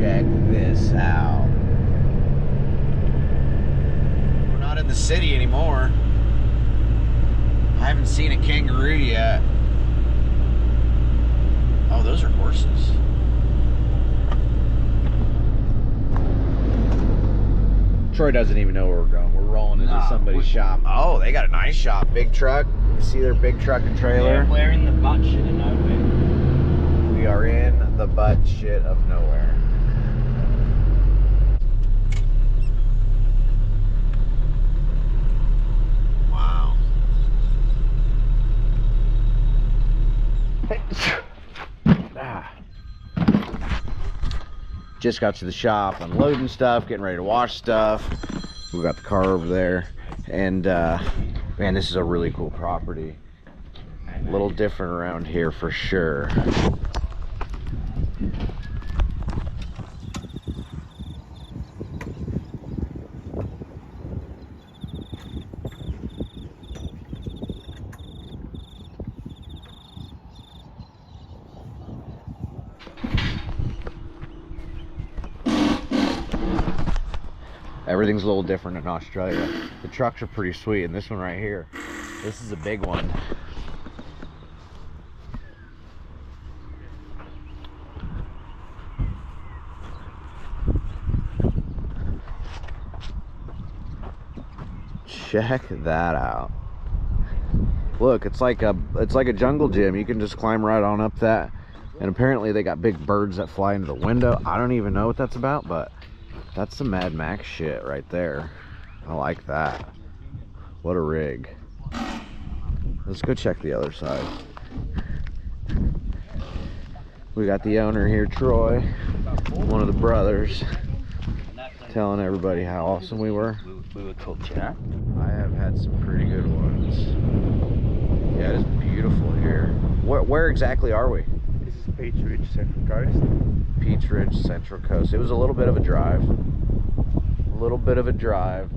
Check this out. We're not in the city anymore. I haven't seen a kangaroo yet. Oh, those are horses. Troy doesn't even know where we're going. We're rolling into somebody's shop. Oh, they got a nice shop. Big truck. You see their big truck and trailer? Yeah, we're in the butt shit of nowhere. We are in the butt shit of nowhere. Wow. Just got to the shop, unloading stuff, getting ready to wash stuff. We got the car over there, and man, this is a really cool property. A little different around here for sure. Everything's a little different in Australia. The trucks are pretty sweet, and this one right here, this is a big one. Check that out. Look, it's like a jungle gym. You can just climb right on up that, and apparently they got big birds that fly into the window. I don't even know what that's about, but that's some Mad Max shit right there. I like that. What a rig. Let's go check the other side. We got the owner here, Troy, one of the brothers, telling everybody how awesome we were. We were cooked, yeah. I have had some pretty good ones. Yeah, it's beautiful here. Where exactly are we? This is Peach Ridge, Central Coast. Peach Ridge, Central Coast. It was a little bit of a drive. A little bit of a drive.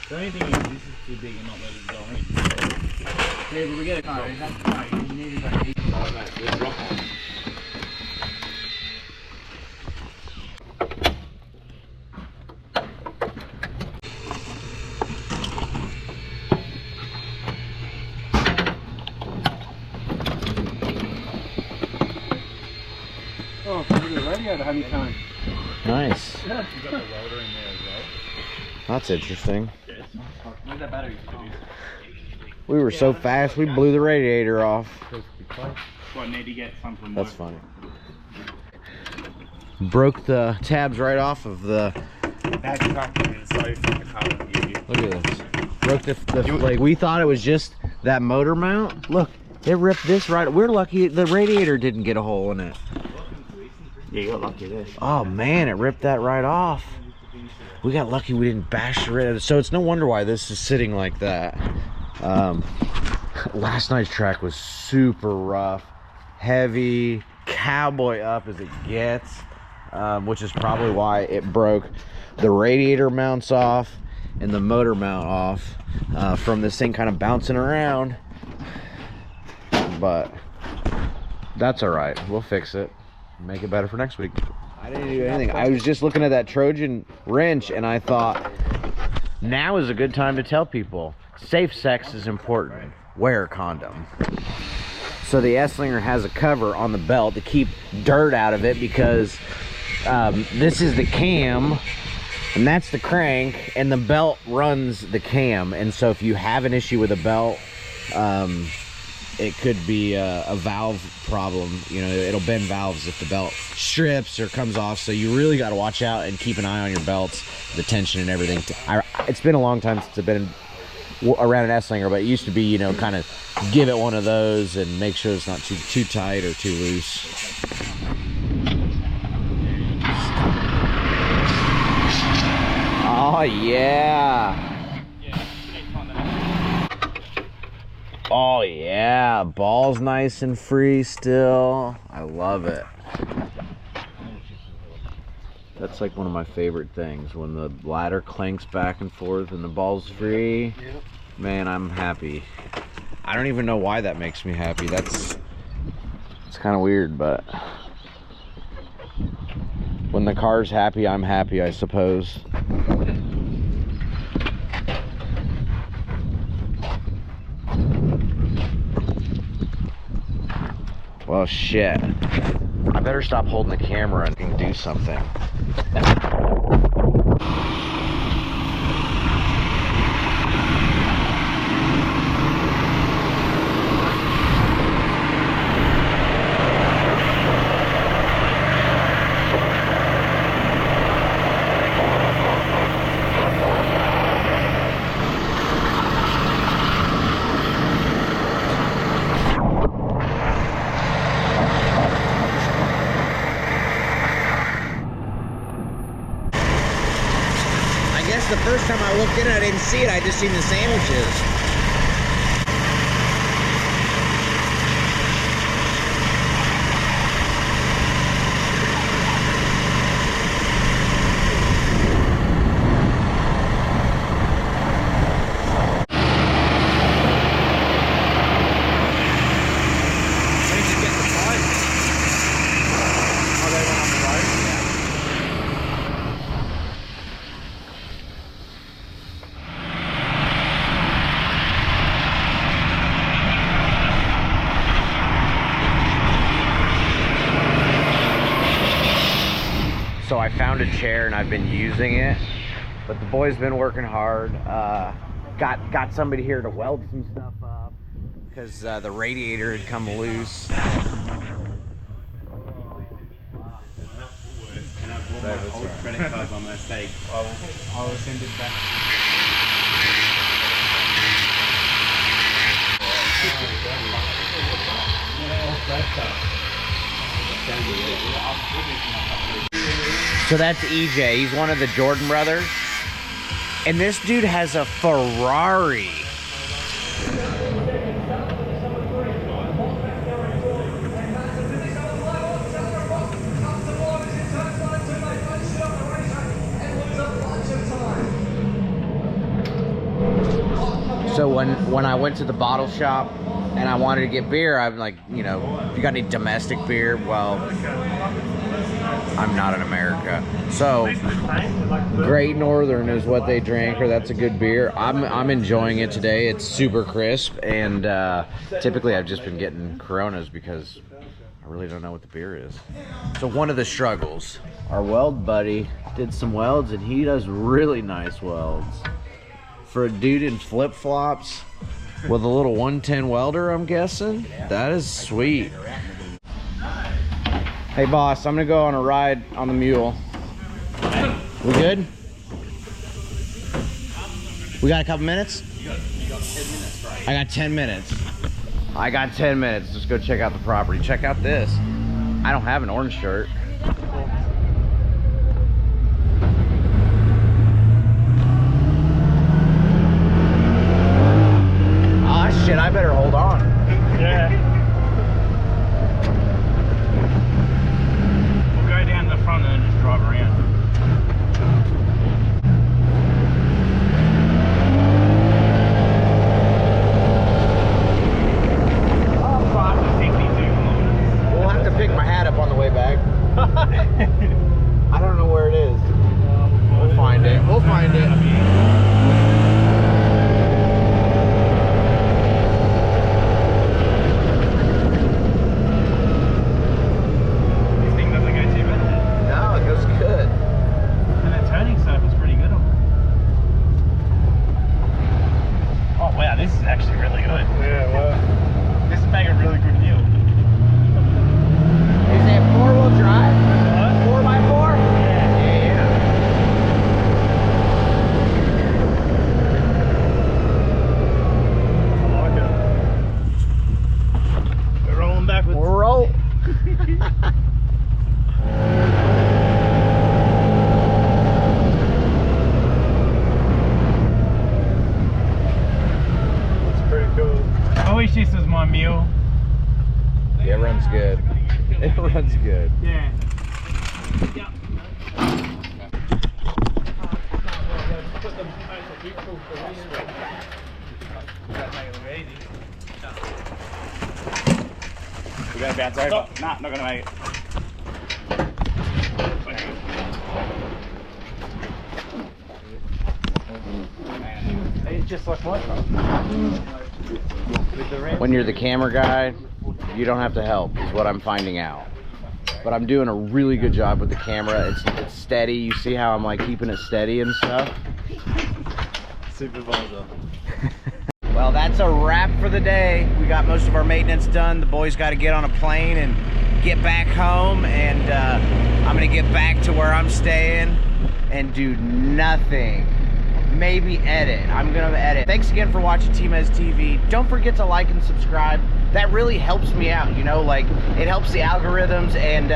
The only thing is, this is too big and not letting it go in. Yeah, but we get it. No, that's no, you need to go deep. Oh, no, we'll drop on. Oh, look at the radiator honeycomb. Nice. You got the welder in there as well. That's interesting. Where's that battery? We were so fast, we blew the radiator off. Well, I need to get some from That's funny. Broke the tabs right off of the... That truck is so fucking hard to use. Look at this. Broke the like, we thought it was just that motor mount. Look, it ripped this right. We're lucky the radiator didn't get a hole in it. Yeah, you got lucky there. Oh man, it ripped that right off. We got lucky we didn't bash the radiator. So it's no wonder why this is sitting like that. Last night's track was super rough, heavy, cowboy up as it gets, which is probably why it broke the radiator mounts off and the motor mount off from this thing kind of bouncing around. But that's all right. We'll fix it. Make it better for next week. I didn't do anything. I was just looking at that Trojan wrench and I thought, now is a good time to tell people safe sex is important. Wear a condom. So the Esslinger has a cover on the belt to keep dirt out of it because this is the cam And that's the crank, and the belt runs the cam. And so if you have an issue with a belt, it could be a valve problem. You know, it'll bend valves if the belt strips or comes off. So you really got to watch out and keep an eye on your belts, the tension and everything. It's been a long time since I've been around an S-Slinger, but it used to be, you know, kind of give it one of those and make sure it's not too tight or too loose. Oh yeah. Oh yeah, ball's nice and free still. I love it. That's like one of my favorite things, when the ladder clanks back and forth and the ball's free. Man, I'm happy. I don't even know why that makes me happy. It's kind of weird, but when the car's happy, I'm happy, I suppose. Well, shit. I better stop holding the camera and do something. The first time I looked in, I didn't see it. I just seen the sandwiches. So I found a chair and I've been using it, but the boys been working hard. Got somebody here to weld some stuff up because the radiator had come loose. Old credit card by mistake. I will send it back. So that's EJ. He's one of the Jordan brothers. And this dude has a Ferrari. So when I went to the bottle shop and I wanted to get beer, I'm like, you know, if you got any domestic beer, well, I'm not in America. So Great Northern is what they drink, or that's a good beer. I'm enjoying it today. It's super crisp, and typically I've just been getting Coronas because I really don't know what the beer is. So one of the struggles, our weld buddy did some welds, and he does really nice welds. For a dude in flip-flops with a little 110 welder, I'm guessing, that is sweet. Hey boss, I'm gonna go on a ride on the mule. We good? We got a couple minutes? You got 10 minutes, right? I got 10 minutes. I got 10 minutes. Let's go check out the property. Check out this. I don't have an orange shirt. Ah, shit, I better hold on. Yeah. We'll go down the front and then just drive around. We'll have to pick my hat up on the way back. mule. Yeah, it runs good. It runs good. Yeah. We gotta bounce over. Nah, not gonna make it. It's just like my car. When you're the camera guy, you don't have to help, is what I'm finding out. But I'm doing a really good job with the camera. It's steady. You see how I'm like keeping it steady and stuff? Supervisor. Well, that's a wrap for the day. We got most of our maintenance done. The boys got to get on a plane and get back home, and I'm gonna get back to where I'm staying and do nothing. Maybe edit. I'm gonna edit. Thanks again for watching TmezTv. Don't forget to like and subscribe. That really helps me out, you know, like it helps the algorithms, and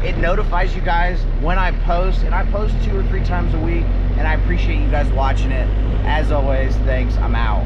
it notifies you guys when I post, and I post 2 or 3 times a week, and I appreciate you guys watching it. As always, thanks. I'm out.